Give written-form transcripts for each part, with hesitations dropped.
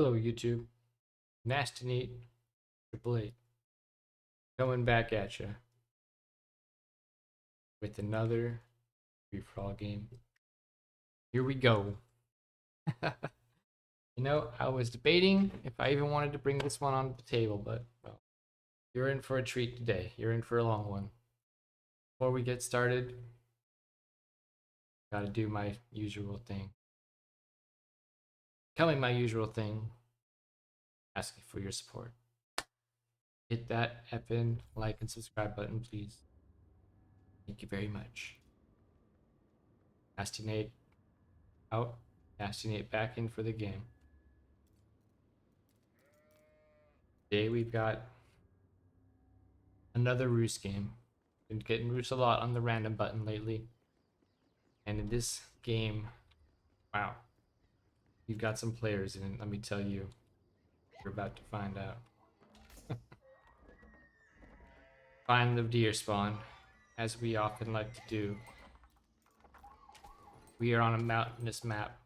Hello YouTube, Nasty Neat Triple Eight, coming back at you with another free-for-all game. Here we go. You know, I was debating if I even wanted to bring this one on the table, but well, you're in for a treat today. You're in for a long one. Before we get started, gotta do my usual thing. Coming my usual thing, asking for your support. Hit that effing like and subscribe button, please. Thank you very much. Nasty Nate out. Nasty Nate back in for the game. Today we've got another Rus game. Been getting Rus a lot on the random button lately. And in this game, wow, we've got some players in it, let me tell you. You're about to find out. Find the deer spawn, as we often like to do. We are on a mountainous map.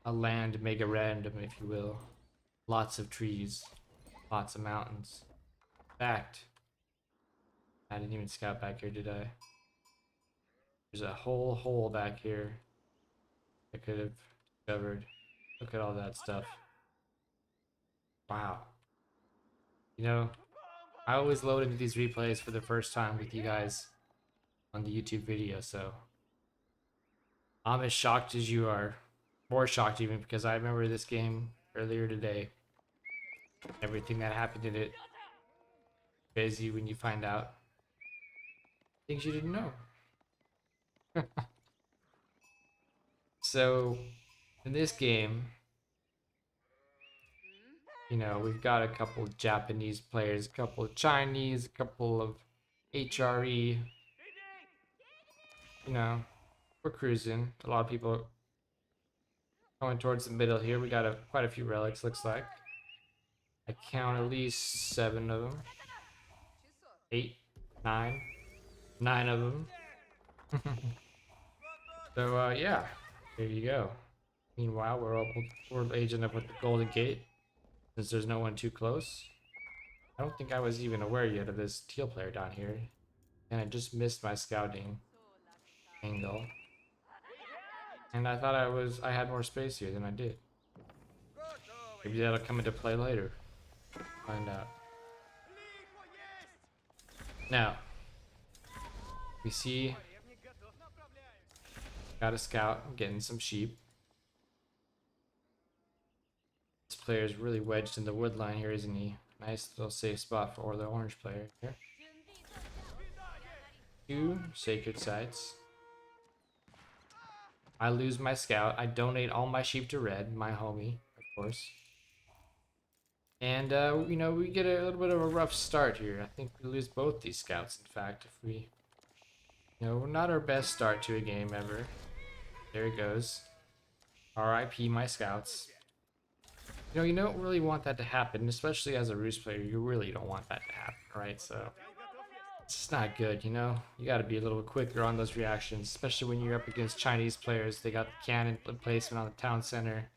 A land mega random, if you will. Lots of trees, lots of mountains. In fact, I didn't even scout back here, did I? There's a whole hole back here I could have discovered. Look at all that stuff. Wow. You know, I always load into these replays for the first time with you guys on the YouTube video, so I'm as shocked as you are. More shocked even, because I remember this game earlier today. Everything that happened in it. Crazy when you find out things you didn't know. So, in this game, you know, we've got a couple of Japanese players, a couple of Chinese, a couple of HRE. You know, we're cruising. A lot of people going towards the middle here. We got quite a few relics, looks like. I count at least 7 of them. 8, 9. 9 of them. So, yeah. There you go. Meanwhile, we're aging up with the Golden Gate, since there's no one too close. I don't think I was even aware yet of this teal player down here, and I just missed my scouting angle. And I thought I had more space here than I did. Maybe that'll come into play later. Find out. Now, we see got a scout. I'm getting some sheep. This player is really wedged in the wood line here, isn't he? Nice little safe spot for the orange player here. 2 sacred sites. I lose my scout. I donate all my sheep to red, my homie, of course. And, you know, we get a little bit of a rough start here. I think we lose both these scouts, in fact, if we... You know, not our best start to a game ever. There it goes. RIP my scouts. You know, you don't really want that to happen, especially as a Rus player. You really don't want that to happen, right? So, it's just not good, you know? You gotta be a little quicker on those reactions, especially when you're up against Chinese players. They got the cannon placement on the town center.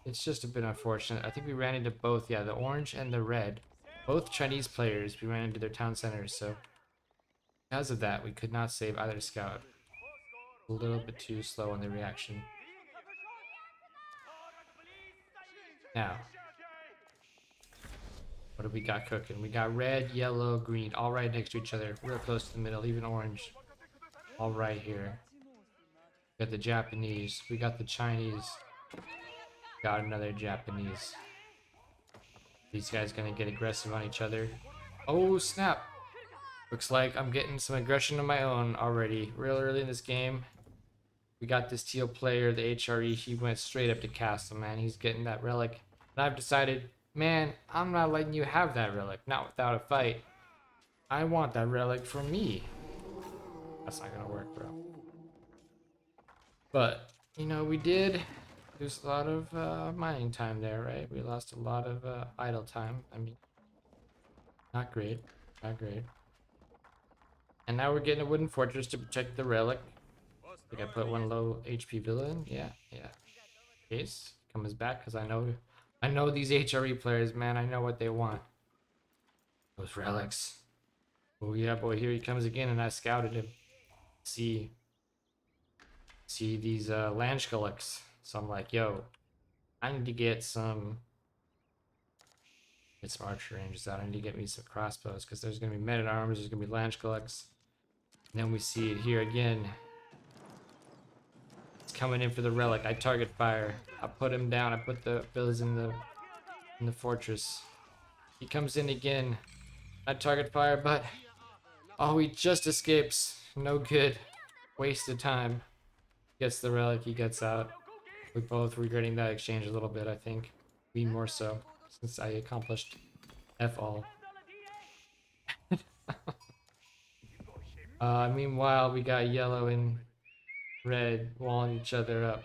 It's just a bit unfortunate. I think we ran into both, yeah, the orange and the red. Both Chinese players, we ran into their town centers, so because of that, we could not save either scout. A little bit too slow on the reaction. Now, what do we got cooking? We got red, yellow, green, all right next to each other, real close to the middle, even orange. All right here. We got the Japanese, we got the Chinese. Got another Japanese. These guys gonna get aggressive on each other. Oh snap! Looks like I'm getting some aggression of my own already. Real early in this game. We got this teal player, the HRE. He went straight up to castle, man. He's getting that relic. And I've decided, man, I'm not letting you have that relic. Not without a fight. I want that relic for me. That's not gonna work, bro. But, you know, we did lose a lot of mining time there, right? We lost a lot of idle time. I mean, not great. Not great. And now we're getting a wooden fortress to protect the relic. I think I put one low HP villa in. Yeah. Case. comes back because I know these HRE players, man. I know what they want. Those relics. Oh yeah, boy, here he comes again, and I scouted him. See these Lanchkaliks. So I'm like, yo, I need to get some archer ranges out. I need to get me some crossbows because there's gonna be men at arms, there's gonna be Lanchkaliks. And then we see it here again. It's coming in for the relic. I target fire. I put him down. I put the villas in the fortress. He comes in again. I target fire, but oh, he just escapes. No good. Wasted time. Gets the relic. He gets out. We both regretting that exchange a little bit, I think. Me more so, since I accomplished F all. Meanwhile, we got yellow and red walling each other up.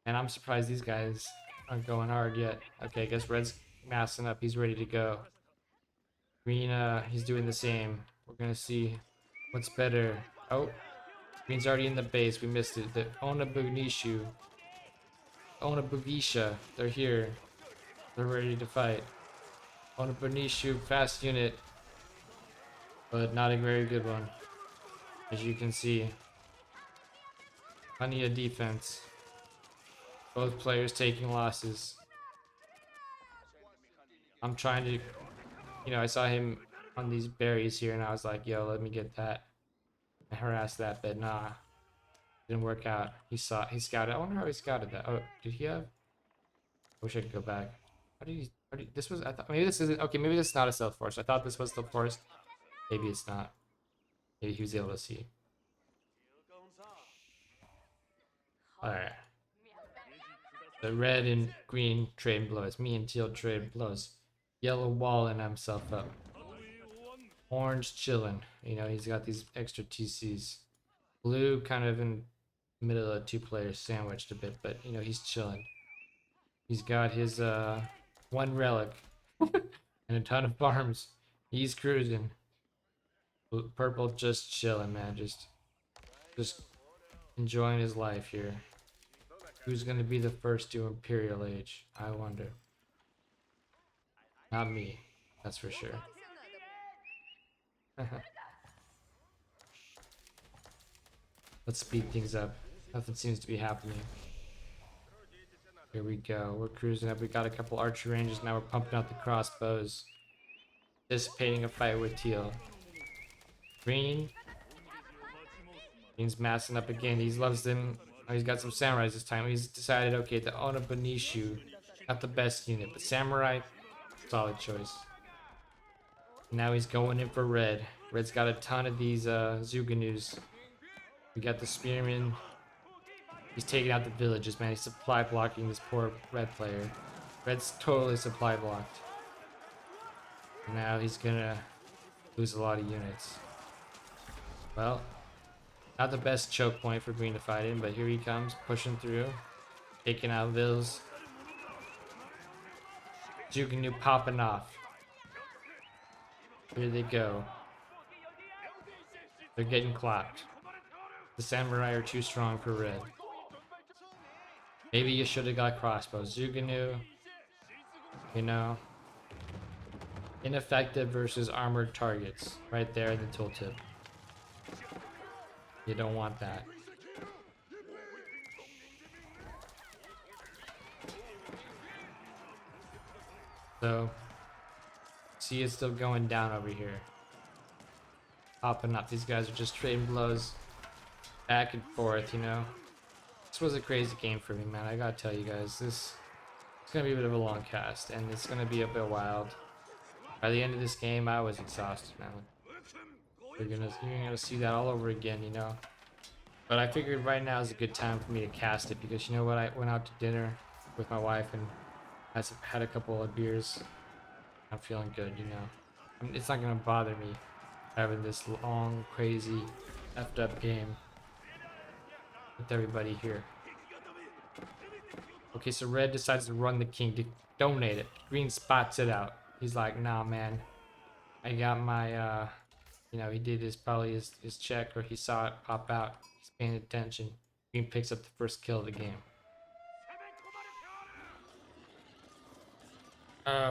And I'm surprised these guys aren't going hard yet. Okay, I guess red's massing up. He's ready to go. Green, he's doing the same. We're gonna see what's better. Oh, green's already in the base. We missed it. The Onabugishu. Onabugisha. They're here. They're ready to fight. Onabugishu, fast unit. But not a very good one. As you can see. Plenty of defense. Both players taking losses. I'm trying to, I saw him on these berries here and I was like, yo, let me get that. And harass that, but nah. Didn't work out. He scouted. I wonder how he scouted that. Oh, did he have? I wish I could go back. This was, I thought, maybe this isn't, okay, maybe this is not a stealth forest. I thought this was stealth forest. Maybe it's not. Maybe he was able to see. Alright. The red and green trade blows. Me and teal trade blows. Yellow walling himself up. Orange chilling. He's got these extra TCs. Blue kind of in the middle of two players sandwiched a bit, but he's chilling. He's got his one relic and a ton of farms. He's cruising. Purple just chilling, man. Just enjoying his life here. Who's gonna be the first to Imperial Age? I wonder. Not me, that's for sure. Let's speed things up. Nothing seems to be happening. Here we go. We're cruising up. We got a couple archer ranges. Now we're pumping out the crossbows. Anticipating a fight with teal. Green's massing up again. He loves them. Oh, he's got some samurais this time. He's decided, okay, the Onabunishu, not the best unit, but samurai, solid choice. Now he's going in for red. Red's got a ton of these Zuganus. We got the spearman. He's taking out the villages, man. He's supply blocking this poor red player. Red's totally supply blocked. Now he's gonna lose a lot of units. Well, not the best choke point for green to fight in, but here he comes, pushing through, taking out Vils. Juganu popping off. Here they go. They're getting clapped. The samurai are too strong for red. Maybe you should have got crossbows. Juganu, ineffective versus armored targets. Right there in the tooltip. You don't want that. So, see it's still going down over here. Popping up. These guys are just trading blows back and forth, This was a crazy game for me, man. I gotta tell you guys, it's gonna be a bit of a long cast, and it's gonna be a bit wild. By the end of this game, I was exhausted, man. You're gonna see that all over again, But I figured right now is a good time for me to cast it because you know what? I went out to dinner with my wife and had a couple of beers. I'm feeling good, It's not gonna bother me having this long, crazy, effed up game with everybody here. Okay, so red decides to run the king to donate it. Green spots it out. He's like, nah, man. I got my, he did probably his check or he saw it pop out. He's paying attention. Green picks up the first kill of the game.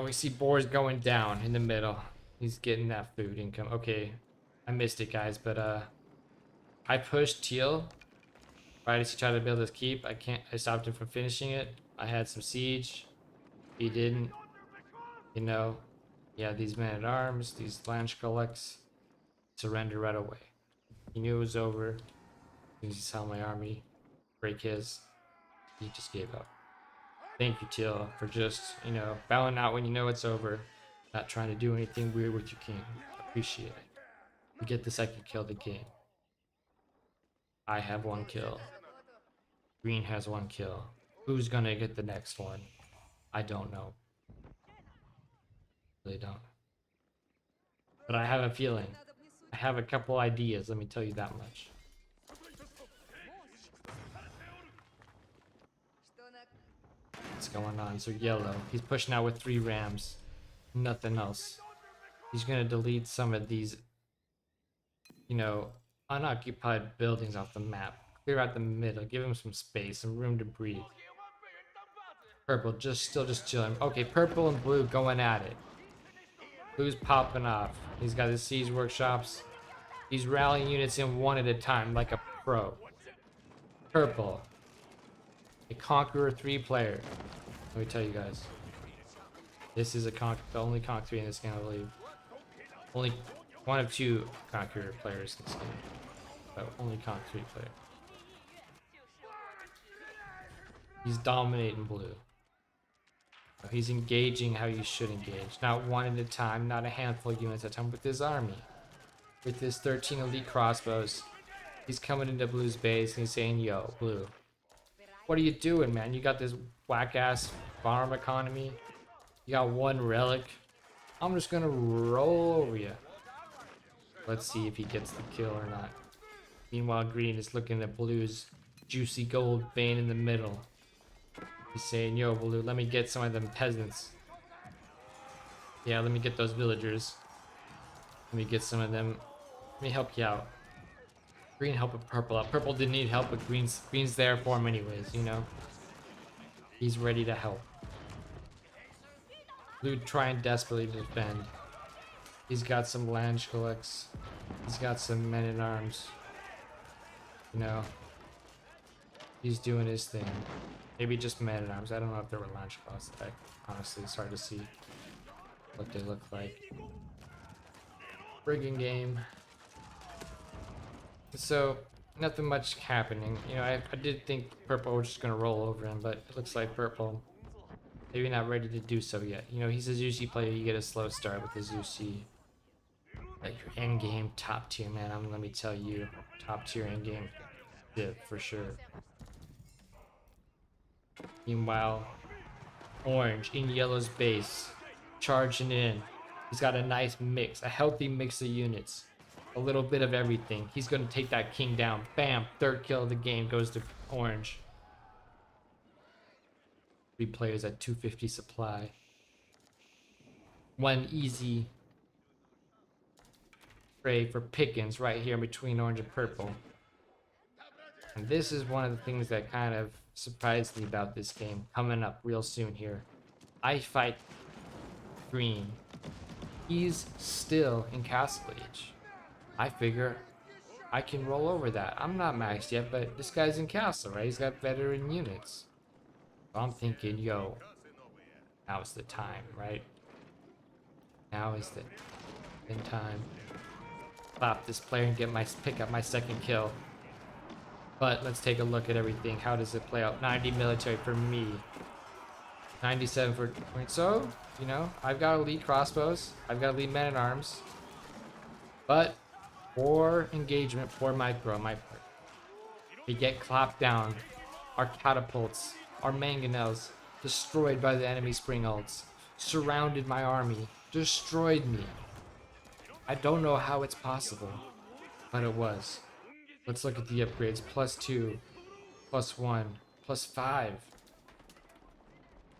We see Boar's going down in the middle. He's getting that food income. Okay, I missed it, guys, but I pushed Teal right as he tried to build his keep. I stopped him from finishing it. I had some siege. He didn't. You know, he had these men at arms, these Lanch collects. Surrender right away. He knew it was over. He saw my army break his. He just gave up. Thank you, Teal, for just, bowing out when you know it's over. Not trying to do anything weird with your king. Appreciate it. You get the second kill of the game. I have 1 kill. Green has 1 kill. Who's gonna get the next one? I don't know. Really don't. But I have a feeling. I have a couple ideas, let me tell you that much. What's going on? So yellow. He's pushing out with 3 rams. Nothing else. He's gonna delete some of these, unoccupied buildings off the map. Clear out the middle. Give him some space, some room to breathe. Purple still just chilling. Okay, purple and blue going at it. Blue's popping off. He's got his siege workshops. He's rallying units in one at a time like a pro. Purple. A Conqueror 3 player. Let me tell you guys. This is the only Conqueror 3 in this game, I believe. Only one of 2 Conqueror players in this game. But only Conqueror 3 player. He's dominating blue. He's engaging how you should engage. Not one at a time, not a handful of units at a time with his army. With his 13 elite crossbows. He's coming into blue's base and he's saying, yo, blue. What are you doing, man? You got this whack-ass farm economy. You got 1 relic. I'm just gonna roll over you. Let's see if he gets the kill or not. Meanwhile, green is looking at blue's juicy gold vein in the middle. He's saying, yo, blue, let me get some of them peasants. Yeah, let me get those villagers. Let me get some of them. Let me help you out. Green helped purple out. Purple didn't need help, but green's there for him anyways, He's ready to help. Blue trying desperately to defend. He's got some land collects. He's got some men at arms. He's doing his thing. Maybe just men at arms. I don't know if there were launch costs. Honestly, it's hard to see what they look like. Friggin' game. So, nothing much happening. I did think purple was just gonna roll over him, but it looks like purple maybe not ready to do so yet. He's a Zushi player. You get a slow start with the Zushi. Like your end game top tier, man. Let me tell you, top tier end game dip for sure. Meanwhile, orange in yellow's base, charging in. He's got a nice mix, a healthy mix of units, a little bit of everything. He's gonna take that king down. Bam! 3rd kill of the game goes to orange. 3 players at 250 supply. 1 easy prey for Pickens right here between orange and purple. And this is one of the things that kind of surprised me about this game. Coming up real soon here. I fight green. He's still in Castle Age. I figure I can roll over that. I'm not maxed yet, but this guy's in Castle, right? He's got veteran units. So I'm thinking, yo, now's the time, right? Now is the time. Stop this player and pick up my 2nd kill. But let's take a look at everything. How does it play out? 90 military for me. 97 for point. So, I've got elite crossbows. I've got elite men at arms. But poor engagement, poor micro on my part. We get clapped down. Our catapults, our mangonels, destroyed by the enemy spring ults. Surrounded my army. Destroyed me. I don't know how it's possible, but it was. Let's look at the upgrades. +2, +1, +5.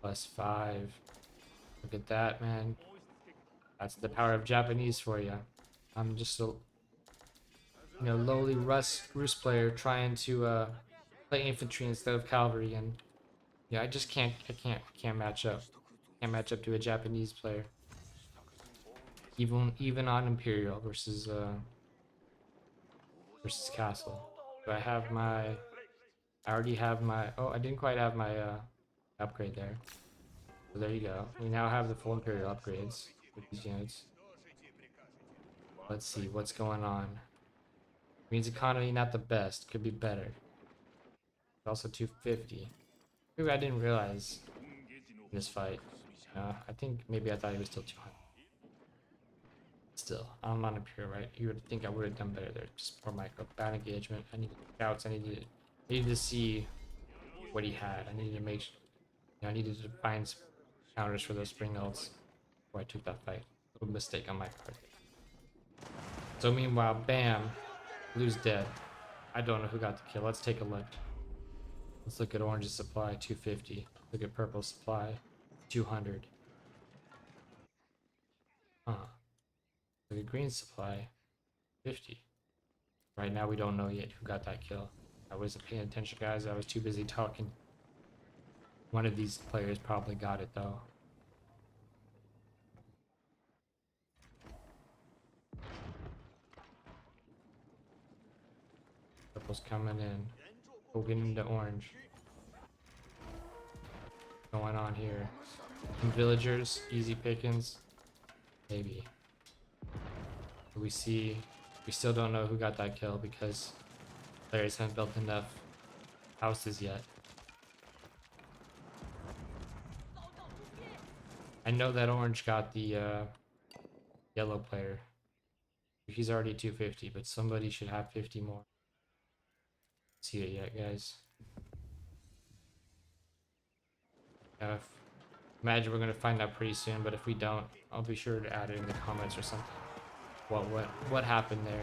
+5. Look at that, man. That's the power of Japanese for you. I'm just a lowly Rus player trying to play infantry instead of cavalry, and yeah, I can't match up. Can't match up to a Japanese player. Even on Imperial versus Castle. So I have my. I already have my. Oh, I didn't quite have my upgrade there. So there you go. We now have the full Imperial upgrades with these units. Let's see what's going on. Means economy not the best. Could be better. Also 250. Maybe I didn't realize in this fight. I think maybe I thought he was still 200. Still, I'm not Imperial, right? You would think I would have done better there. Just more micro. Bad engagement. I needed scouts. I needed to see what he had. I needed to make sure. I needed to find some counters for those spring ults before I took that fight. Little mistake on my part. So meanwhile, bam, blue's dead. I don't know who got the kill. Let's take a look. Let's look at orange's supply, 250. Look at purple's supply, 200. Huh. Look at green's supply, 50. Right now we don't know yet who got that kill. I wasn't paying attention, guys. I was too busy talking. One of these players probably got it though. Purple's coming in. We'll get into orange. Going on here. Some villagers, easy pickings. Maybe. We still don't know who got that kill because players haven't built enough houses yet. I know that orange got the yellow player. He's already 250, but somebody should have 50 more. See it yet, guys? Imagine we're gonna find out pretty soon, but if we don't, I'll be sure to add it in the comments or something. What happened there?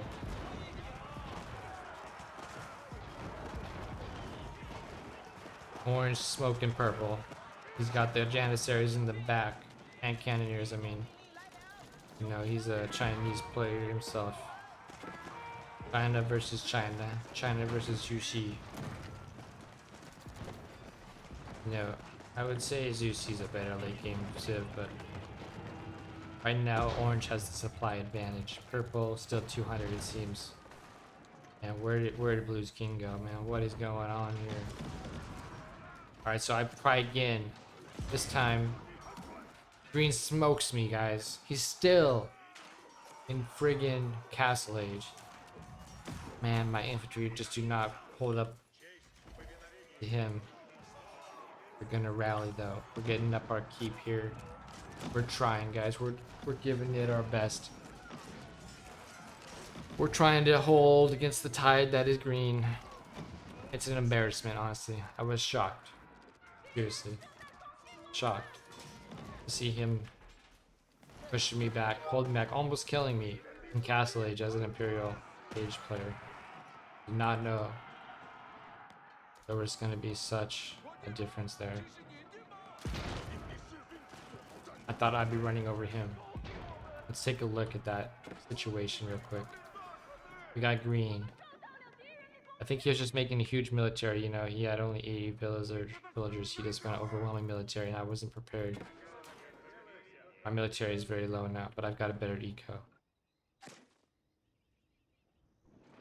Orange smoking purple. He's got the Janissaries in the back and cannoneers. I mean, you know, he's a Chinese player himself. China versus China. China versus Yuxi. You know, I would say Zuxi's a better late game civ, but right now orange has the supply advantage. Purple still 200 it seems. And where did blue's king go, man? What is going on here? Alright, so I try again. This time green smokes me, guys. He's still in friggin' castle age. Man, my infantry just do not hold up to him. We're gonna rally though. We're getting up our keep here. We're trying, guys. We're giving it our best. We're trying to hold against the tide that is green. It's an embarrassment, honestly. I was shocked. Seriously. Shocked to see him pushing me back, holding back, almost killing me in Castle Age as an Imperial Age player. Did not know there was going to be such a difference there. I thought I'd be running over him. Let's take a look at that situation real quick. We got green. I think he was just making a huge military, you know, he had only 80 villagers. He just went overwhelming military and I wasn't prepared. My military is very low now, but I've got a better eco.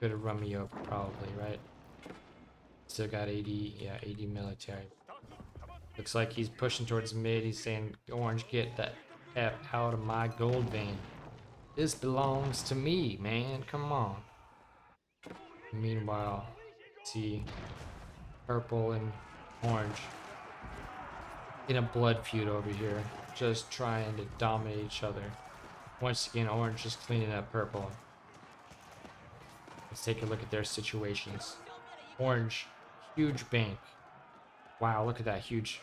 Could have run me over probably, right? Still got 80, yeah, 80 military. Looks like he's pushing towards mid. He's saying, orange, get that F out of my gold vein. This belongs to me, man. Come on. Meanwhile, see purple and orange in a blood feud over here, just trying to dominate each other. Once again, orange is cleaning up purple. Let's take a look at their situations. Orange, huge bank. Wow, look at that huge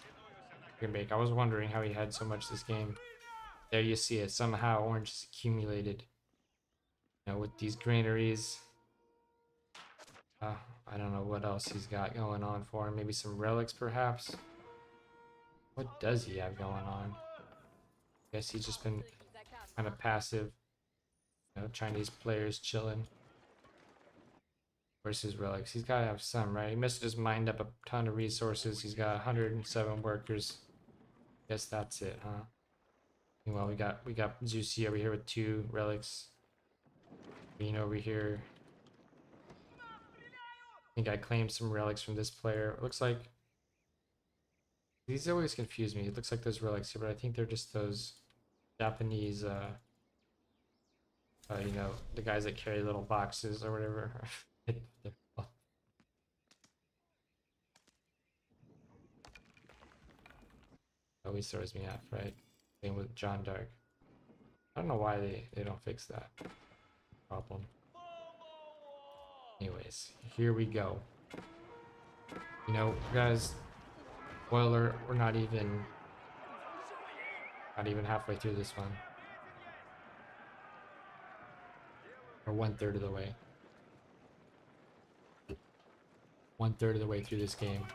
bank. I was wondering how he had so much this game. There you see it. Somehow orange is accumulated. You know, with these granaries. I don't know what else he's got going on for him. Maybe some relics, perhaps. What does he have going on? Guess he's just been kind of passive. You know, Chinese players chilling. Versus relics. He's got to have some, right? He must have just mined up a ton of resources. He's got 107 workers. Guess that's it, huh? Meanwhile, we got Zusi over here with 2 relics. Green over here. I think I claimed some relics from this player. It looks like these always confuse me. It looks like there's relics here, but I think they're just those Japanese, you know, the guys that carry little boxes or whatever. Always throws me off, right? Same with John Dark. I don't know why they don't fix that problem. Anyways, here we go. You know, guys, spoiler, we're not even halfway through this one. Or 1/3 of the way. 1/3 of the way through this game.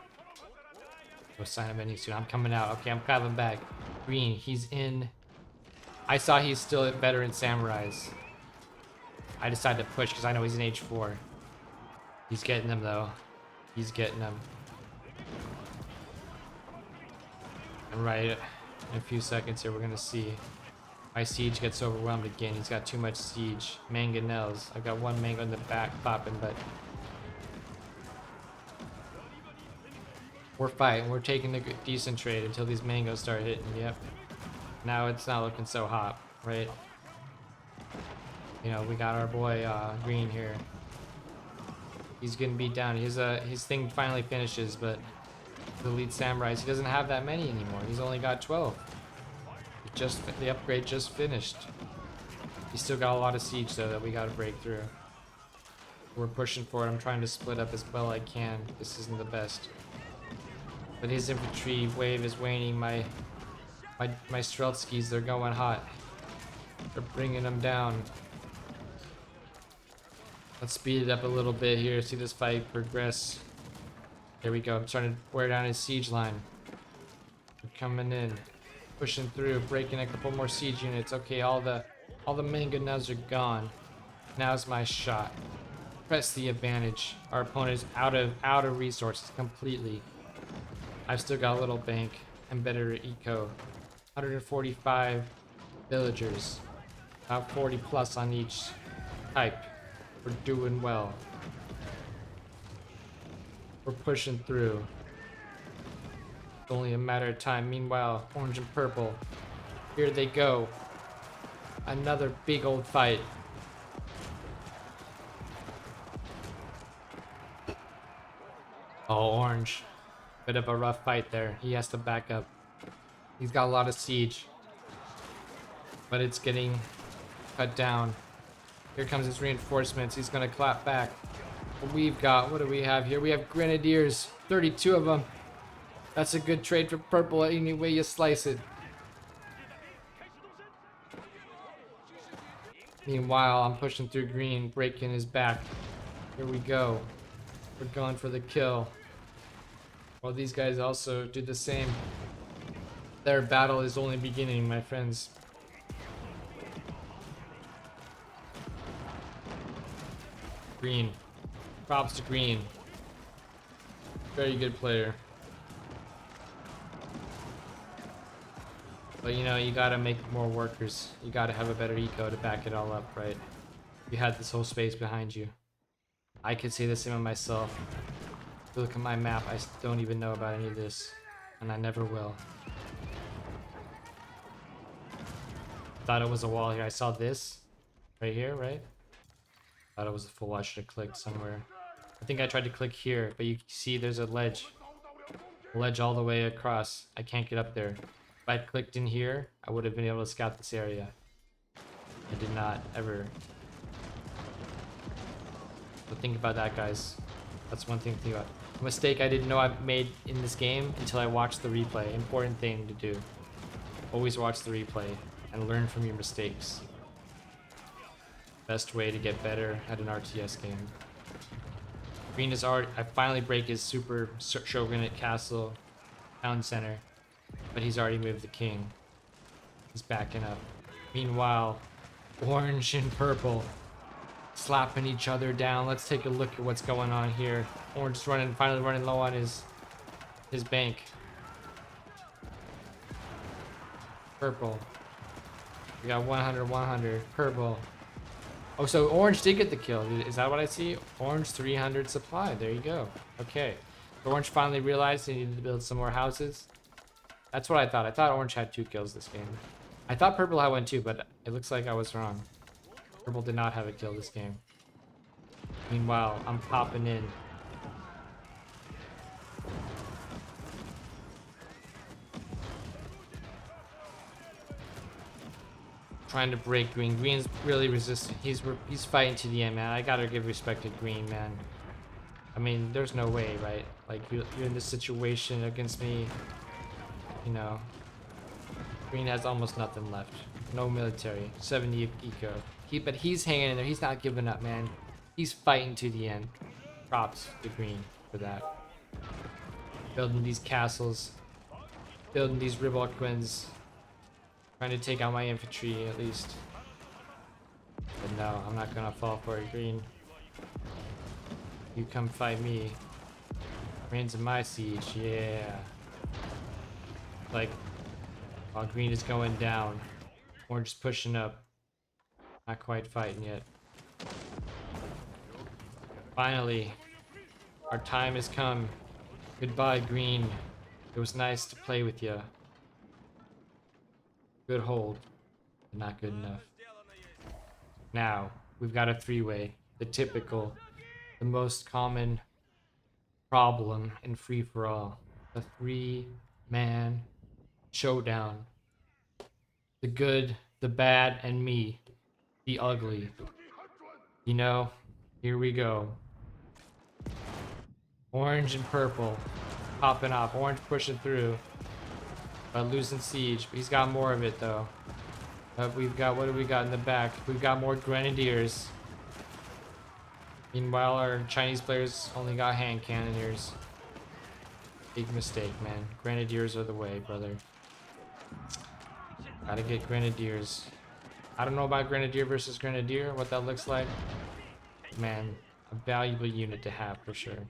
No sign of ending soon. I'm coming out. Okay, I'm coming back. Green, he's in. I saw he's still better in Samurais. I decided to push because I know he's in H4. He's getting them though. He's getting them. And right in a few seconds here, we're gonna see my siege gets overwhelmed again. He's got too much siege. Mangonels. I've got 1 mango in the back popping, but we're fighting. We're taking a decent trade until these mangoes start hitting. Yep. Now it's not looking so hot, right? You know, we got our boy Green here. He's getting beat down. His thing finally finishes, but the Elite Samurais, he doesn't have that many anymore. He's only got 12. The upgrade just finished. He's still got a lot of siege though that we got to break through. We're pushing for it. I'm trying to split up as well I can. This isn't the best. But his infantry wave is waning. My Streltskis, they're going hot. They're bringing them down. Let's speed it up a little bit here. See this fight progress. There we go. I'm starting to wear down his siege line. We're coming in, pushing through, breaking a couple more siege units. Okay, all the mangonels are gone. Now's my shot. Press the advantage. Our opponent is out of resources completely. I've still got a little bank and better eco. 145 villagers. About 40 plus on each type. We're doing well. We're pushing through. It's only a matter of time. Meanwhile, orange and purple. Here they go. Another big old fight. Oh, orange. Bit of a rough fight there. He has to back up. He's got a lot of siege. But it's getting cut down. Here comes his reinforcements. He's gonna clap back. What do we have here? We have grenadiers. 32 of them. That's a good trade for purple any way you slice it. Meanwhile, I'm pushing through green, breaking his back. Here we go. We're going for the kill. Well, these guys also do the same. Their battle is only beginning, my friends. Green. Props to Green. Very good player. But you know, you gotta make more workers. You gotta have a better eco to back it all up, right? You had this whole space behind you. I could say the same of myself. If you look at my map, I don't even know about any of this. And I never will. Thought it was a wall here. I saw this right here, right? Thought it was a full wall. I should have clicked somewhere. I think I tried to click here, but you see there's a ledge. Ledge all the way across. I can't get up there. If I clicked in here, I would have been able to scout this area. I did not ever. So think about that, guys. That's one thing to think about. A mistake I didn't know I made in this game until I watched the replay. Important thing to do. Always watch the replay and learn from your mistakes. Best way to get better at an RTS game. Green is already. I finally break his super shogunate castle town center, but he's already moved the king. He's backing up. Meanwhile, orange and purple slapping each other down. Let's take a look at what's going on here. Orange is finally running low on his bank. Purple. We got 100, 100. Purple. Oh, so orange did get the kill. Is that what I see? Orange 300 supply. There you go. Okay. Orange finally realized he needed to build some more houses. That's what I thought. I thought orange had 2 kills this game. I thought purple had 1 too, but it looks like I was wrong. Purple did not have a kill this game. Meanwhile, I'm popping in. Trying to break green. Green's really resistant. He's fighting to the end, man. I gotta give respect to green, man. I mean, there's no way, right? Like, you're in this situation against me, you know. Green has almost nothing left. No military. 70 eco. But he's hanging in there. He's not giving up, man. He's fighting to the end. Props to green for that. Building these castles. Building these Ribalquins. Trying to take out my infantry, at least. But no, I'm not gonna fall for it, green. You come fight me. Green's in my siege, yeah. Like, while green is going down, orange is pushing up. Not quite fighting yet. Finally, our time has come. Goodbye, green. It was nice to play with you. Good hold, but not good enough. Now, we've got a 3-way. The typical, the most common problem in free-for-all. A 3-man showdown. The good, the bad, and me. The ugly. You know, here we go. Orange and purple popping off. Orange pushing through. Losing siege. He's got more of it though. We've got, what do we got in the back? We've got more grenadiers. Meanwhile, our Chinese players only got hand cannoneers. Big mistake, man. Grenadiers are the way, brother. Gotta get grenadiers. I don't know about grenadier versus grenadier, what that looks like. Man, a valuable unit to have for sure.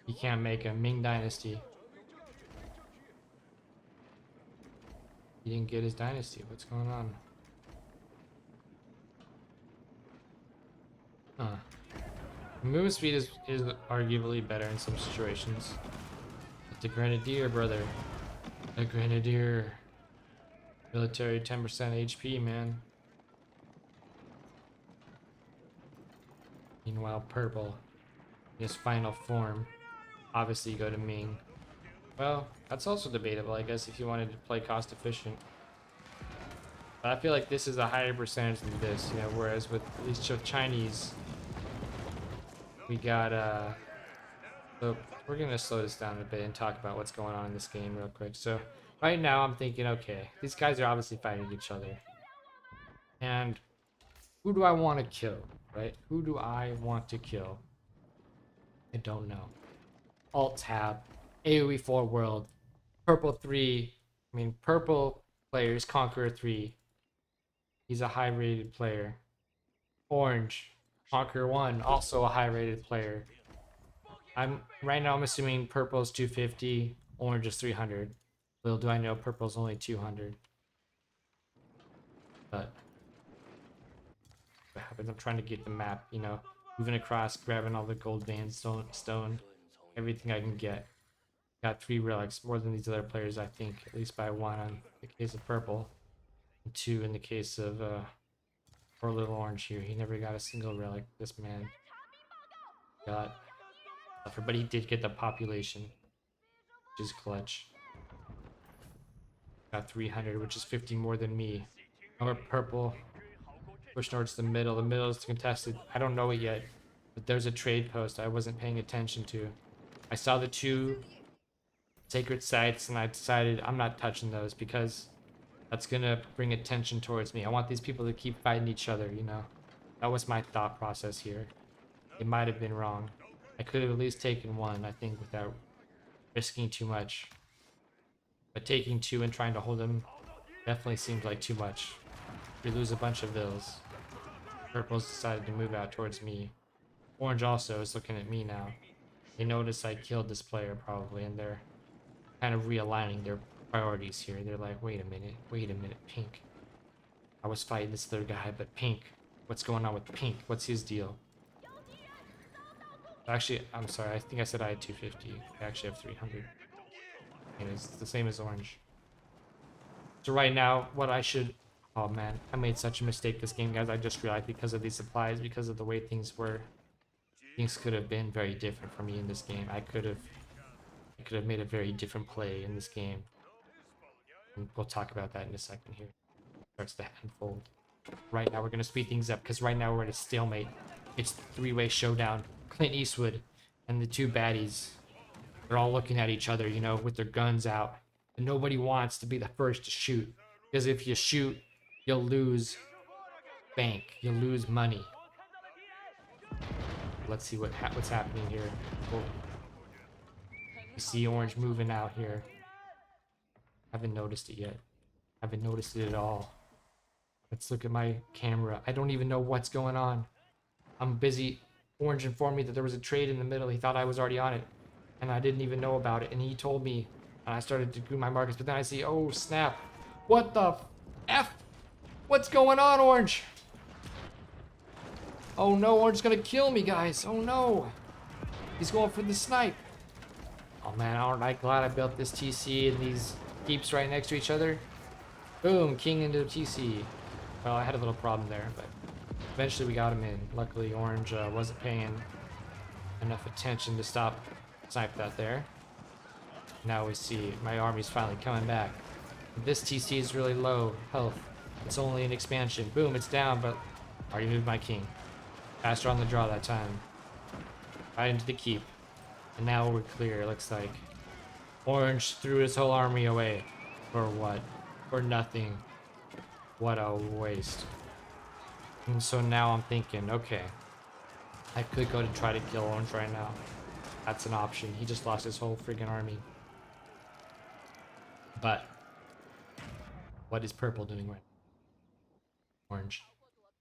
You can't make a Ming Dynasty. He didn't get his dynasty. What's going on? Huh. Movement speed is arguably better in some situations. But the Grenadier, brother. The Grenadier. Military 10% HP, man. Meanwhile, purple. In his final form. Obviously, go to Ming. Well, that's also debatable, I guess, if you wanted to play cost efficient. But I feel like this is a higher percentage than this, you know, whereas with at least Chinese, we got, so we're gonna slow this down a bit and talk about what's going on in this game real quick. So, right now I'm thinking, okay, these guys are obviously fighting each other. And who do I want to kill, right? Who do I want to kill? I don't know. Alt-tab, AoE 4 world, purple 3, I mean purple players, Conqueror 3. He's a high rated player. Orange, Conqueror 1, also a high rated player. Right now I'm assuming purple is 250, orange is 300. Little do I know purple's only 200. But what happens? I'm trying to get the map, you know, moving across, grabbing all the gold veins, stone, everything I can get. Got 3 relics, more than these other players, I think, at least by 1 in the case of purple, and 2 in the case of poor little orange here. He never got a single relic. This man got, but he did get the population, which is clutch. Got 300, which is 50 more than me. Our purple push towards the middle. The middle is contested. I don't know it yet, but there's a trade post I wasn't paying attention to. I saw the 2 sacred sites and I decided I'm not touching those because that's gonna bring attention towards me. I want these people to keep fighting each other, you know. That was my thought process here. It might have been wrong. I could have at least taken 1, I think, without risking too much. But taking 2 and trying to hold them definitely seemed like too much. We lose a bunch of those. Purple's decided to move out towards me. Orange also is looking at me now. They notice I killed this player probably, and they're kind of realigning their priorities here. They're like, wait a minute, Pink. I was fighting this other guy, but Pink, what's going on with Pink? What's his deal? Actually, I'm sorry, I think I said I had 250. I actually have 300. And it's the same as Orange. So right now, what I should... Oh man, I made such a mistake this game, guys. I just realized because of these supplies, because of the way things were, things could have been very different for me in this game. I could have made a very different play in this game. And we'll talk about that in a second here. Starts to unfold. Right now, we're gonna speed things up because right now we're at a stalemate. It's the three-way showdown. Clint Eastwood and the two baddies. They're all looking at each other, you know, with their guns out. And nobody wants to be the first to shoot. Because if you shoot, you'll lose bank. You'll lose money. Let's see what's happening here. Oh. You see Orange moving out here. Haven't noticed it yet. Haven't noticed it at all. Let's look at my camera. I don't even know what's going on. I'm busy. Orange informed me that there was a trade in the middle. He thought I was already on it. And I didn't even know about it. And he told me. And I started to do my markets. But then I see, oh snap. What the F? What's going on, Orange? Oh no, Orange is gonna kill me, guys. Oh no. He's going for the snipe. Oh man, aren't I glad I built this TC and these keeps right next to each other? Boom, king into TC. Well, I had a little problem there, but eventually we got him in. Luckily, Orange wasn't paying enough attention to stop snipe that there. Now we see my army's finally coming back. This TC is really low health. It's only an expansion. Boom, it's down, but I already moved my king. Faster on the draw that time. Right into the keep. And now we're clear, looks like. Orange threw his whole army away. For what? For nothing. What a waste. And so now I'm thinking, okay. I could go to try to kill Orange right now. That's an option. He just lost his whole friggin' army. But what is Purple doing right now? Orange.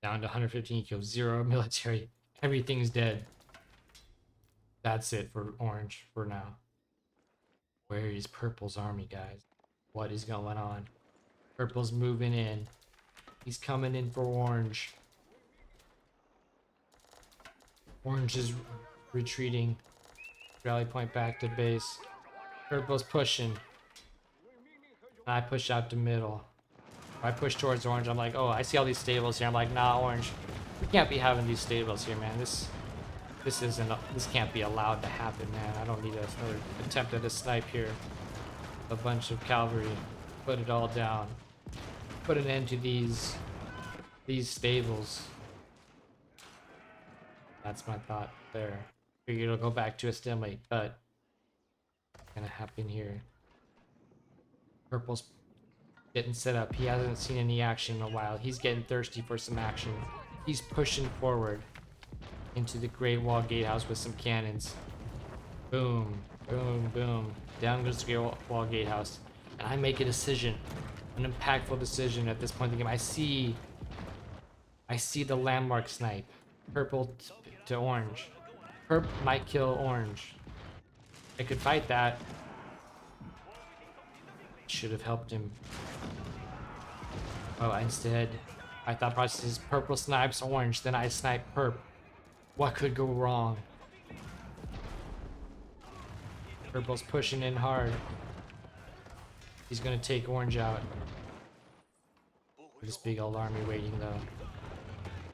Down to 115 kills. 0 military. Everything's dead. That's it for Orange for now. Where is Purple's army, guys? What is going on? Purple's moving in. He's coming in for Orange. Orange is retreating. Rally point back to base. Purple's pushing. I push out to middle. I push towards Orange. I'm like, oh, I see all these stables here. I'm like, nah, Orange. We can't be having these stables here, man. This can't be allowed to happen, man. I don't need another attempt at a snipe here. A bunch of cavalry. Put it all down. Put an end to these stables. That's my thought there. Figured it'll go back to a stalemate, but what's gonna happen here? Purple's getting set up. He hasn't seen any action in a while. He's getting thirsty for some action. He's pushing forward into the Great Wall Gatehouse with some cannons. Boom, boom, boom. Down goes the Great Wall Gatehouse. And I make a decision. An impactful decision at this point in the game. I see the landmark snipe. Purple to Orange. Purple might kill Orange. I could fight that. Should have helped him. Oh, instead, I thought process is Purple snipes Orange, then I snipe Perp. What could go wrong? Purple's pushing in hard. He's gonna take Orange out. This big old army waiting though.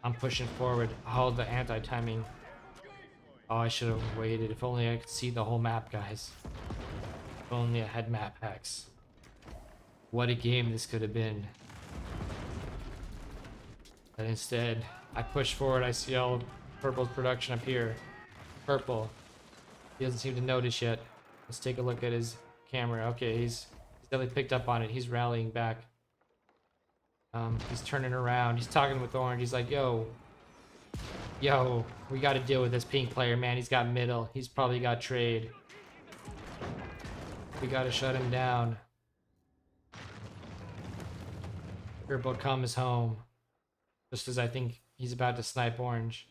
I'm pushing forward. Oh, the anti-timing. Oh, I should have waited. If only I could see the whole map, guys. If only I had map hacks. What a game this could have been. But instead, I push forward. I see all Purple's production up here. Purple. He doesn't seem to notice yet. Let's take a look at his camera. Okay, he's definitely picked up on it. He's rallying back. He's turning around. He's talking with Orange. He's like, yo, we got to deal with this pink player, man. He's got middle. He's probably got trade. We got to shut him down. Purple comes home. Just as I think he's about to snipe Orange.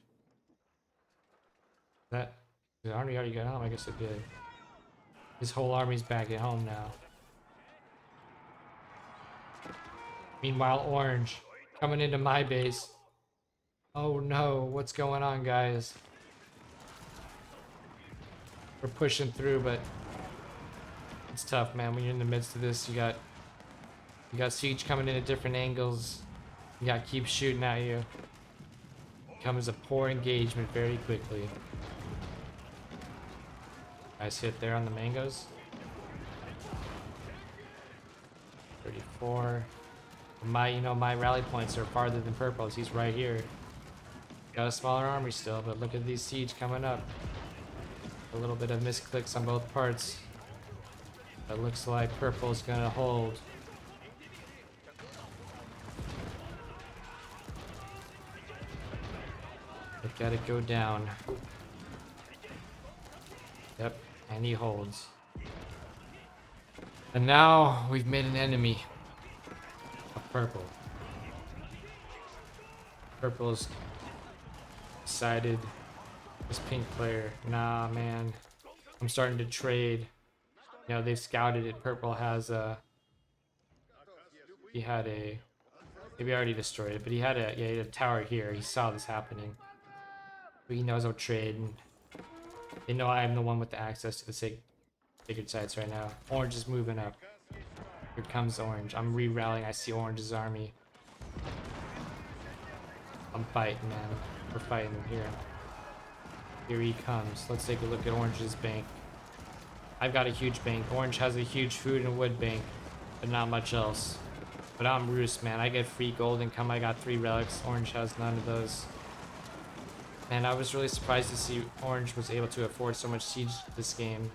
That the army already got home. I guess it did. His whole army's back at home now. Meanwhile, Orange coming into my base. Oh no, what's going on, guys? We're pushing through, but it's tough, man. When you're in the midst of this, you got siege coming in at different angles. You got keep shooting at you. Comes a poor engagement very quickly. Nice hit there on the mangoes. 34. My rally points are farther than Purple's. He's right here. Got a smaller army still, but look at these siege coming up. A little bit of misclicks on both parts. It looks like Purple's gonna hold. They've got to go down. Yep, and he holds. And now we've made an enemy of Purple. Purple's decided this pink player, nah man, I'm starting to trade. You know, they've scouted it. Purple has maybe I already destroyed it, but he had a tower here. He saw this happening. But he knows I'll trade, and they know I'm the one with the access to the sacred sites right now. Orange is moving up. Here comes Orange. I'm re-rallying. I see Orange's army. I'm fighting, man. We're fighting here. Here he comes. Let's take a look at Orange's bank. I've got a huge bank. Orange has a huge food and wood bank, but not much else. But I'm Rus, man. I get free gold income. I got 3 relics. Orange has none of those. And I was really surprised to see Orange was able to afford so much siege this game,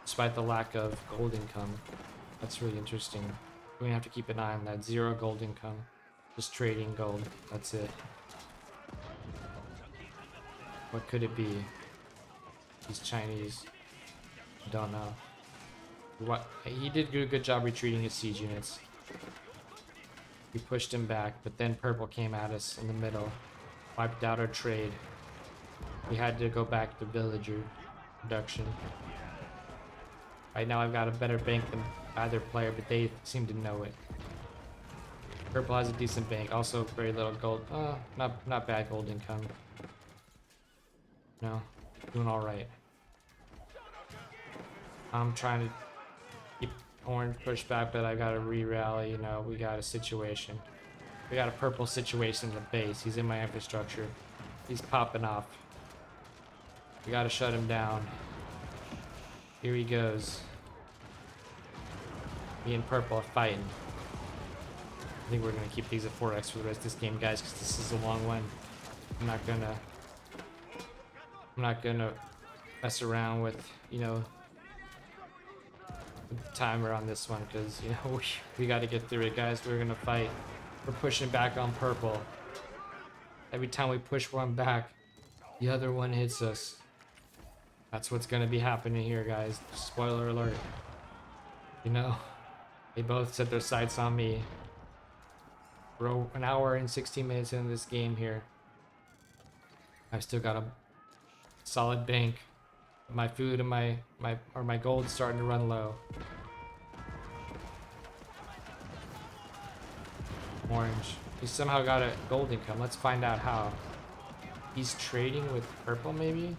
despite the lack of gold income. That's really interesting. We're gonna have to keep an eye on that. 0 gold income. Just trading gold. That's it. What could it be? He's Chinese. I don't know. What? He did do a good job retreating his siege units. We pushed him back, but then Purple came at us in the middle. Wiped out our trade. We had to go back to villager production. Right now I've got a better bank than either player, but they seem to know it. Purple has a decent bank, also very little gold. Not bad gold income. No, doing all right. I'm trying to keep Orange pushed back, but I gotta re-rally. You know, we got a situation. We got a Purple situation in the base. He's in my infrastructure. He's popping off. We gotta shut him down. Here he goes. Me and Purple are fighting. I think we're gonna keep these at 4x for the rest of this game, guys, because this is a long one. I'm not gonna mess around with, you know, the timer on this one, because, you know, we got to get through it, guys. We're gonna fight. We're pushing back on Purple. Every time we push one back, the other one hits us. That's what's gonna be happening here, guys. Spoiler alert. You know, they both set their sights on me. We're an hour and 16 minutes into this game here. I've still got a solid bank. My food and my gold's starting to run low. Orange. He somehow got a gold income. Let's find out how. He's trading with Purple, maybe? Is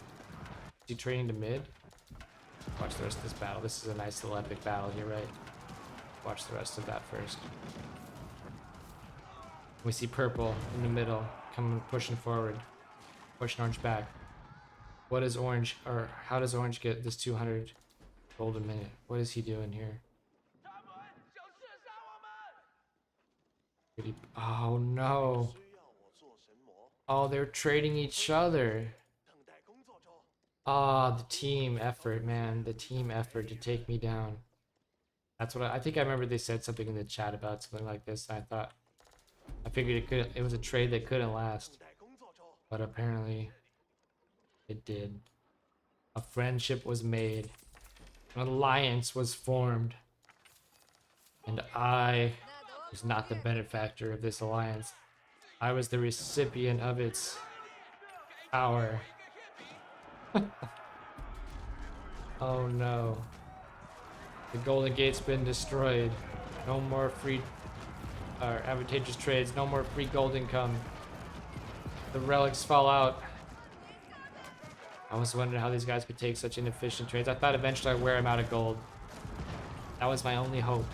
he trading to mid? Watch the rest of this battle. This is a nice little epic battle here, right? Watch the rest of that first. We see Purple in the middle, coming, pushing forward. Pushing Orange back. What is Orange, or how does Orange get this 200 gold a minute? What is he doing here? Oh no. Oh, they're trading each other. Ah, the team effort, man. The team effort to take me down. That's what I think I remember they said something in the chat about something like this. I figured it was a trade that couldn't last. But apparently it did. A friendship was made. An alliance was formed. And I was not the benefactor of this alliance. I was the recipient of its power. Oh no. The Golden Gate's been destroyed. No more free or advantageous trades. No more free gold income. The relics fall out. I was wondering how these guys could take such inefficient trades. I thought eventually I'd wear them out of gold. That was my only hope.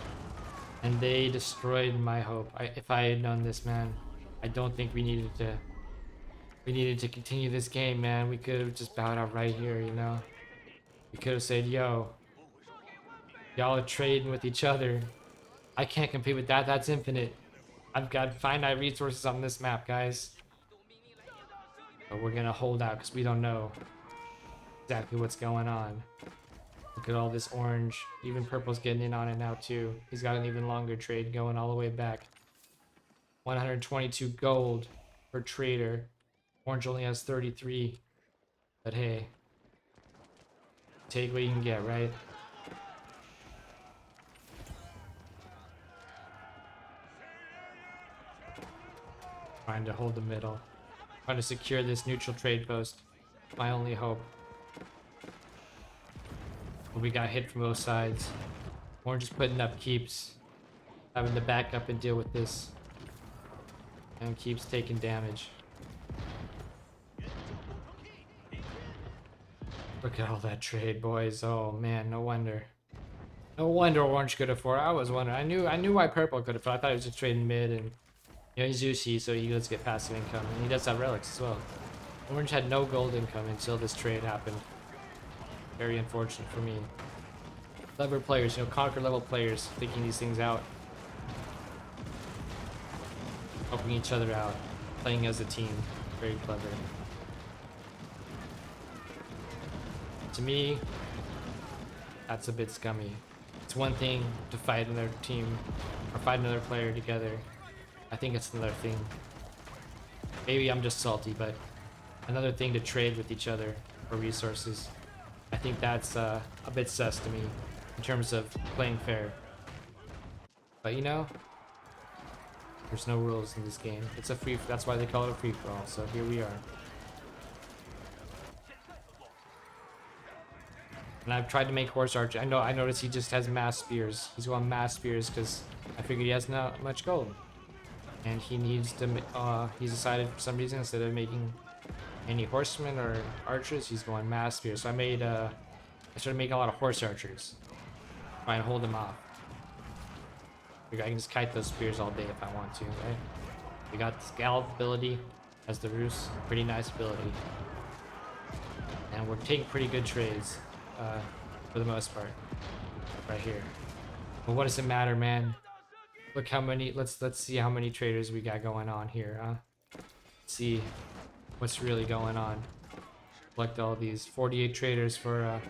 And they destroyed my hope. If I had known this, man, I don't think we needed to. We needed to continue this game, man. We could have just bowed out right here, you know? We could have said, yo, y'all are trading with each other. I can't compete with that. That's infinite. I've got finite resources on this map, guys. But we're gonna hold out because we don't know exactly what's going on. Look at all this orange. Even purple's getting in on it now too. He's got an even longer trade going all the way back. 122 gold per trader. Orange only has 33. But hey, take what you can get, right? Trying to hold the middle. Trying to secure this neutral trade post. My only hope. But we got hit from both sides. Orange is putting up keeps. Having to back up and deal with this. And keeps taking damage. Look at all that trade, boys. Oh man, no wonder. No wonder Orange could afford. I was wondering. I knew why Purple could afford. I thought he was just trading mid, and you know he's Zusi, so he does get passive income, and he does have relics as well. Orange had no gold income until this trade happened. Very unfortunate for me. Clever players, you know, conquer level players, thinking these things out, helping each other out, playing as a team. Very clever. To me, that's a bit scummy. It's one thing to fight another team or fight another player together. I think it's another thing. Maybe I'm just salty, but another thing to trade with each other for resources. I think that's a bit sus to me in terms of playing fair. But you know, there's no rules in this game. It's a free. That's why they call it a free for all. So here we are. And I've tried to make horse archer. I noticed he just has mass spears. He's going mass spears because I figured he has not much gold. And he needs to, he's decided for some reason instead of making any horsemen or archers, he's going mass spears. So I started making a lot of horse archers. Try and hold him off. I can just kite those spears all day if I want to, right? We got this gallop ability as the Rus. Pretty nice ability. And we're taking pretty good trades. For the most part, right here. But what does it matter, man? Look how many. Let's see how many traders we got going on here. Let's see what's really going on. Collect all these 48 traders for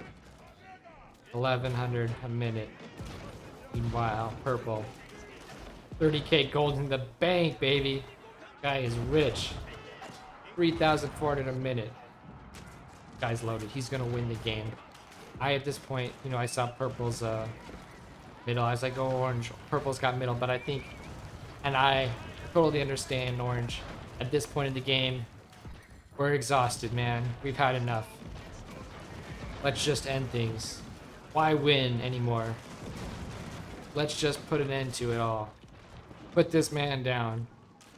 1,100 a minute. Meanwhile, purple, 30k gold in the bank, baby. Guy is rich. 3,400 a minute. Guy's loaded. He's gonna win the game. At this point, you know, I saw purple's middle. I was like, oh, orange. Purple's got middle, but I think, and I totally understand orange. At this point in the game, we're exhausted, man. We've had enough. Let's just end things. Why win anymore? Let's just put an end to it all. Put this man down.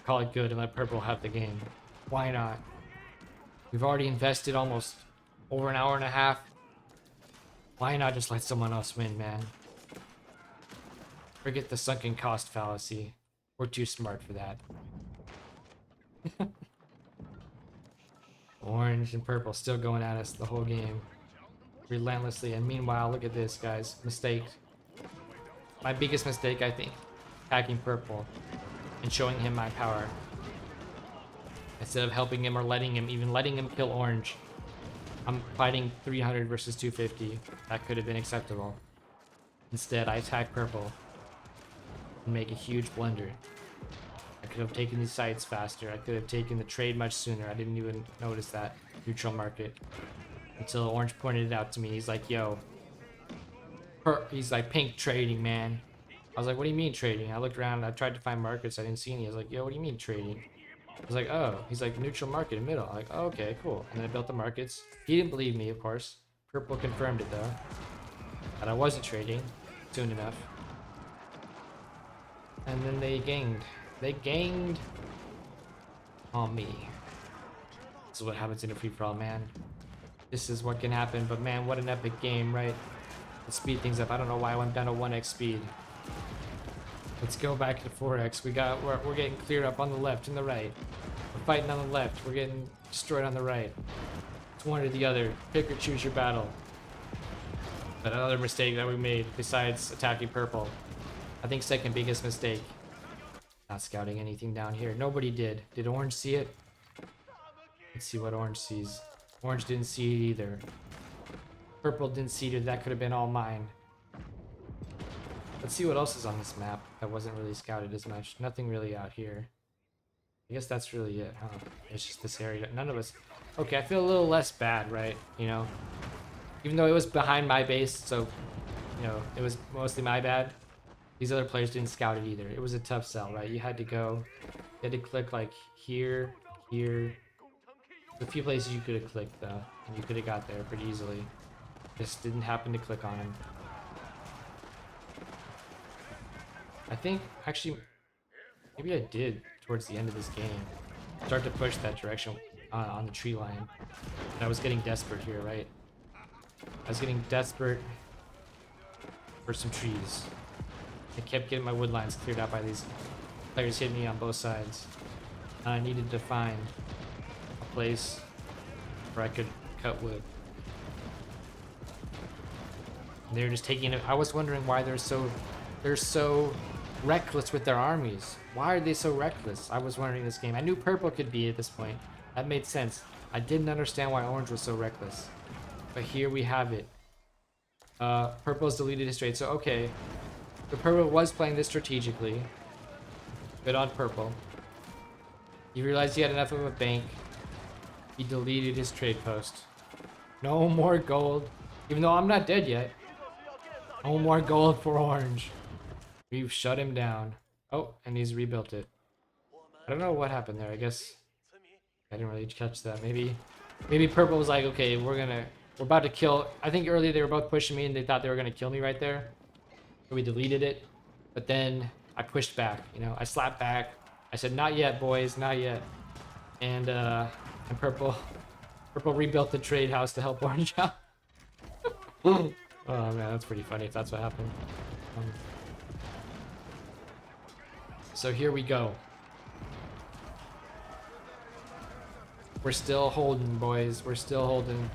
Call it good and let purple have the game. Why not? We've already invested almost over an hour and a half. Why not just let someone else win, man? Forget the sunken cost fallacy. We're too smart for that. Orange and purple still going at us the whole game. Relentlessly. And meanwhile, look at this, guys. Mistake. My biggest mistake, I think. Attacking purple. And showing him my power. Instead of helping him or even letting him kill orange. I'm fighting 300 versus 250. That could have been acceptable. Instead, I attack purple and make a huge blunder. I could have taken these sites faster. I could have taken the trade much sooner. I didn't even notice that neutral market until orange pointed it out to me. He's like, yo. He's like, pink trading, man. I was like, what do you mean trading? I looked around. I tried to find markets. I didn't see any. I was like, yo, what do you mean trading? I was like, oh, he's like neutral market in middle. I'm like, oh, okay, cool. And then I built the markets. He didn't believe me, of course. Purple confirmed it though. That I wasn't trading soon enough. And then they ganged. They ganged on me. This is what happens in a free-for-all, man. This is what can happen, but man, what an epic game, right? Let's speed things up. I don't know why I went down to 1x speed. Let's go back to 4x. We're getting cleared up on the left and the right. We're fighting on the left. We're getting destroyed on the right. It's one or the other. Pick or choose your battle. But another mistake that we made besides attacking purple. I think second biggest mistake. Not scouting anything down here. Nobody did. Did orange see it? Let's see what orange sees. Orange didn't see it either. Purple didn't see it. That could have been all mine. Let's see what else is on this map that wasn't really scouted as much. Nothing really out here. I guess that's really it, huh? It's just this area. None of us... Okay, I feel a little less bad, right? You know? Even though it was behind my base, so... You know, it was mostly my bad. These other players didn't scout it either. It was a tough sell, right? You had to go... You had to click, like, here, here... There's a few places you could have clicked, though. And you could have got there pretty easily. Just didn't happen to click on them. I think, actually, maybe I did towards the end of this game start to push that direction on the tree line. And I was getting desperate here, right? I was getting desperate for some trees. I kept getting my wood lines cleared out by these players hitting me on both sides. And I needed to find a place where I could cut wood. And they were just taking it. I was wondering why they're so reckless with their armies. Why are they so reckless? I was wondering this game. I knew purple could be at this point. That made sense. I didn't understand why orange was so reckless. But here we have it. Purple's deleted his trade. So okay. The purple was playing this strategically. Good on purple. He realized he had enough of a bank. He deleted his trade post. No more gold. Even though I'm not dead yet. No more gold for orange. We've shut him down. Oh, and he's rebuilt it. I don't know what happened there. I guess I didn't really catch that. Maybe purple was like, okay, we're about to kill. I think earlier they were both pushing me and they thought they were gonna kill me right there. So we deleted it. But then I pushed back, you know, I slapped back. I said, not yet, boys, not yet. And purple rebuilt the trade house to help orange out. Oh man, that's pretty funny if that's what happened. So here we go. We're still holding, boys. We're still holding.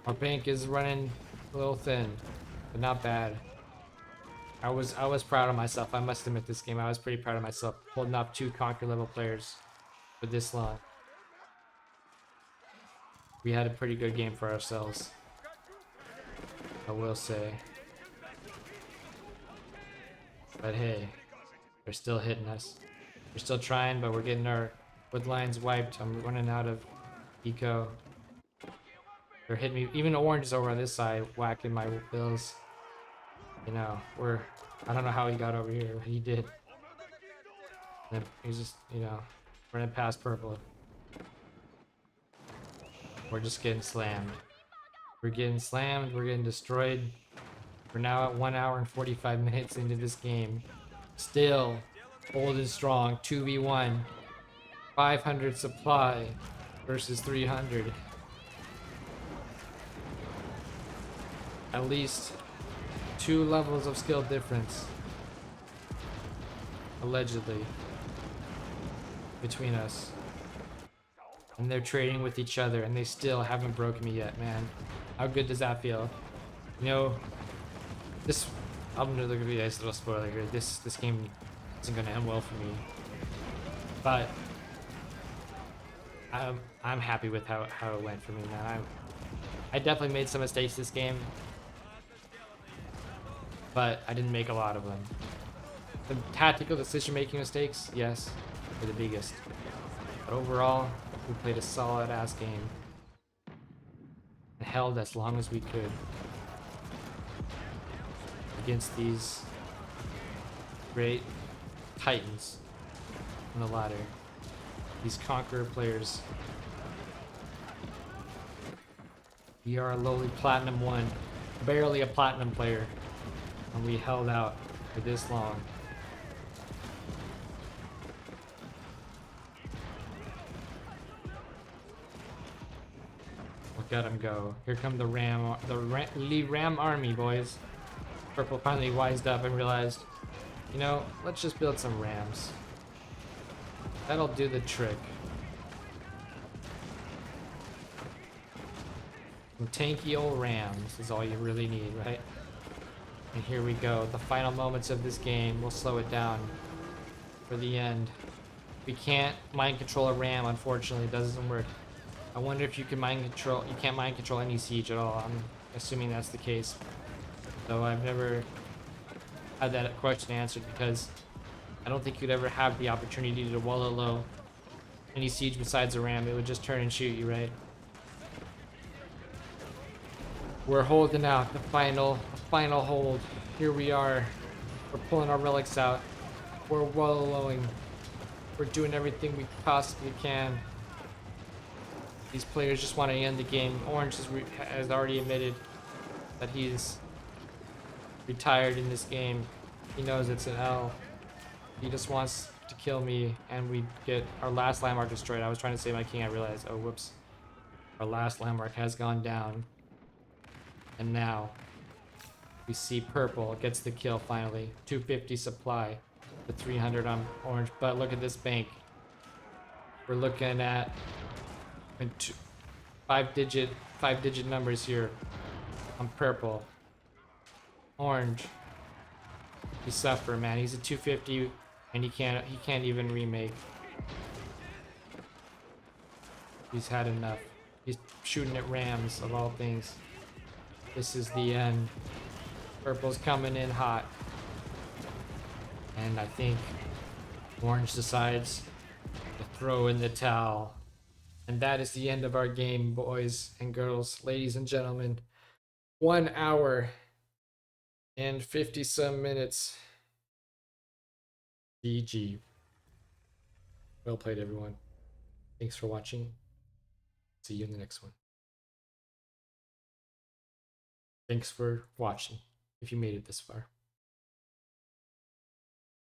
Our bank is running a little thin, but not bad. I was proud of myself. I must admit, this game I was pretty proud of myself, holding up 2 conquer level players for this long. We had a pretty good game for ourselves, I will say. But hey, they're still hitting us. We're still trying, but we're getting our wood lines wiped. I'm running out of eco. They're hitting me. Even orange is over on this side, whacking my bills. You know, I don't know how he got over here, but he did. And he's just, you know, running past purple. We're just getting slammed. We're getting slammed, we're getting destroyed. We're now at 1 hour and 45 minutes into this game. Still holding strong, 2v1. 500 supply versus 300. At least 2 levels of skill difference. Allegedly. Between us. And they're trading with each other and they still haven't broken me yet, man. How good does that feel? You know, I'm gonna look at you guys, a little spoiler here. This game isn't gonna end well for me. But I'm happy with how it went for me, man. I definitely made some mistakes this game. But I didn't make a lot of them. The tactical decision making mistakes, yes, were the biggest. But overall, we played a solid ass game. And held as long as we could. Against these great titans. on the ladder. These Conqueror players. We are a lowly Platinum 1. Barely a Platinum player. And we held out for this long. Look at him go. Here come the Ram army, boys. Purple finally wised up and realized, you know, let's just build some Rams. That'll do the trick. Some tanky old Rams is all you really need, right? And here we go. The final moments of this game. We'll slow it down for the end. We can't mind control a Ram, unfortunately. It doesn't work. I wonder if you can mind control. You can't mind control any siege at all. I'm assuming that's the case. Though I've never had that question answered because I don't think you'd ever have the opportunity to wall it low. Any siege besides a Ram, it would just turn and shoot you, right? We're holding out the final hold. Here we are. We're pulling our relics out. We're wallowing. We're doing everything we possibly can. These players just want to end the game. Orange has already admitted that he's retired in this game. He knows it's an L. He just wants to kill me, and we get our last landmark destroyed. I was trying to save my king. I realized, oh, whoops. Our last landmark has gone down. And now we see purple gets the kill finally. 250 supply. The 300 on orange. But look at this bank. We're looking at five digit numbers here on purple. Orange. You suffer, man. He's a 250 and he can't even remake. He's had enough. He's shooting at Rams of all things. This is the end. Purple's coming in hot. And I think orange decides to throw in the towel. And that is the end of our game, boys and girls, ladies and gentlemen. 1 hour and 50 some minutes. GG. Well played, everyone. Thanks for watching. See you in the next one. Thanks for watching, if you made it this far.